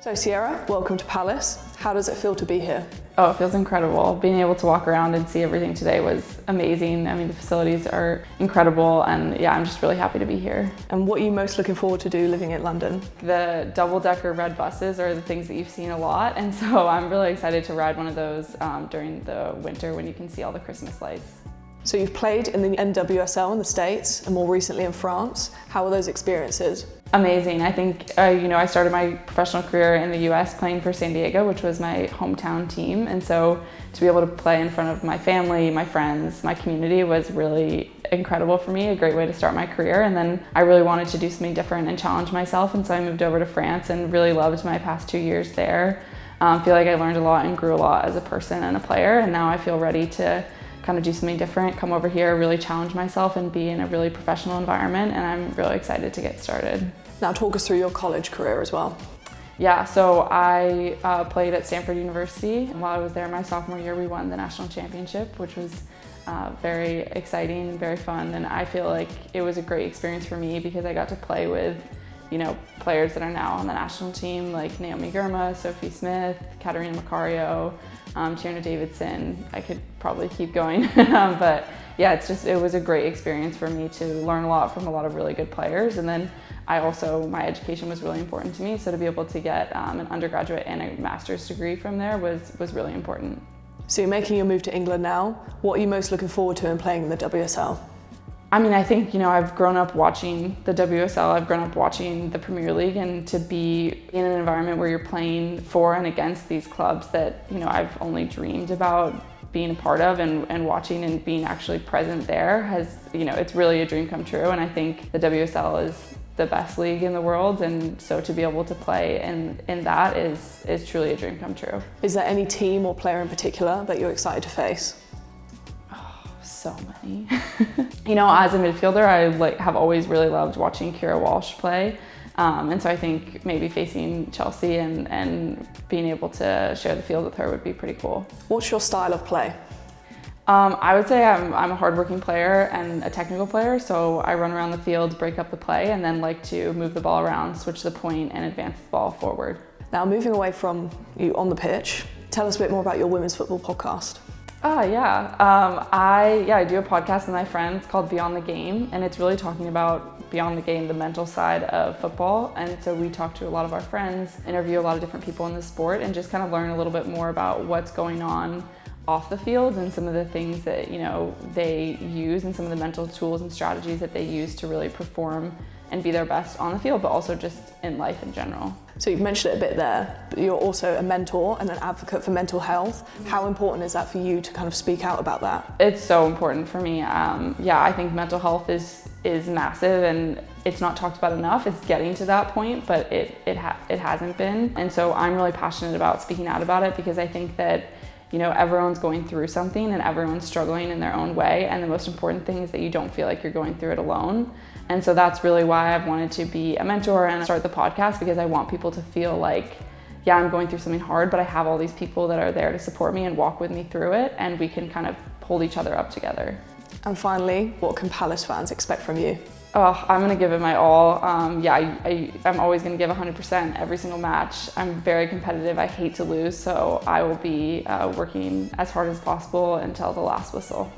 So Sierra, welcome to Palace. How does it feel to be here? Oh, it feels incredible. Being able to walk around and see everything today was amazing. I mean, the facilities are incredible, and yeah, I'm just really happy to be here. And what are you most looking forward to do living in London? The double-decker red buses are the things that you've seen a lot, and so I'm really excited to ride one of those during the winter when you can see all the Christmas lights. So you've played in the NWSL in the States and more recently in France. How were those experiences? Amazing. I think, I started my professional career in the US playing for San Diego, which was my hometown team. And so to be able to play in front of my family, my friends, my community was really incredible for me, a great way to start my career. And then I really wanted to do something different and challenge myself. And so I moved over to France and really loved my past 2 years there. I feel like I learned a lot and grew a lot as a person and a player. And now I feel ready to kind of do something different, come over here, really challenge myself and be in a really professional environment, and I'm really excited to get started. Now talk us through your college career as well. Yeah, so I played at Stanford University, and while I was there my sophomore year we won the national championship, which was very exciting, very fun, and I feel like it was a great experience for me because I got to play with players that are now on the national team like Naomi Girma, Sophie Smith, Katarina Macario, Tierna Davidson. I could probably keep going, but yeah, it was a great experience for me to learn a lot from a lot of really good players. And then my education was really important to me, so to be able to get an undergraduate and a master's degree from there was really important. So you're making your move to England now. What are you most looking forward to in playing in the WSL? I mean, I think, I've grown up watching the WSL, I've grown up watching the Premier League, and to be in an environment where you're playing for and against these clubs that, I've only dreamed about being a part of and watching and being actually present there it's really a dream come true. And I think the WSL is the best league in the world, and so to be able to play in that is truly a dream come true. Is there any team or player in particular that you're excited to face? So many. As a midfielder, I have always really loved watching Keira Walsh play. And so I think maybe facing Chelsea and being able to share the field with her would be pretty cool. What's your style of play? I would say I'm a hardworking player and a technical player, so I run around the field, break up the play, and then like to move the ball around, switch the point, and advance the ball forward. Now, moving away from you on the pitch, tell us a bit more about your women's football podcast. I do a podcast with my friends called Beyond the Game, and it's really talking about beyond the game, the mental side of football. And so we talk to a lot of our friends, interview a lot of different people in the sport, and just kind of learn a little bit more about what's going on off the field and some of the things that they use and some of the mental tools and strategies that they use to really perform and be their best on the field, but also just in life in general. So you've mentioned it a bit there, but you're also a mentor and an advocate for mental health. How important is that for you to kind of speak out about that? It's so important for me. I think mental health is massive, and it's not talked about enough. It's getting to that point, but it hasn't been. And so I'm really passionate about speaking out about it because I think that everyone's going through something and everyone's struggling in their own way. And the most important thing is that you don't feel like you're going through it alone. And so that's really why I've wanted to be a mentor and start the podcast, because I want people to feel like, yeah, I'm going through something hard, but I have all these people that are there to support me and walk with me through it, and we can kind of hold each other up together. And finally, what can Palace fans expect from you? Oh, I'm going to give it my all. I'm always going to give 100% every single match. I'm very competitive. I hate to lose, so I will be working as hard as possible until the last whistle.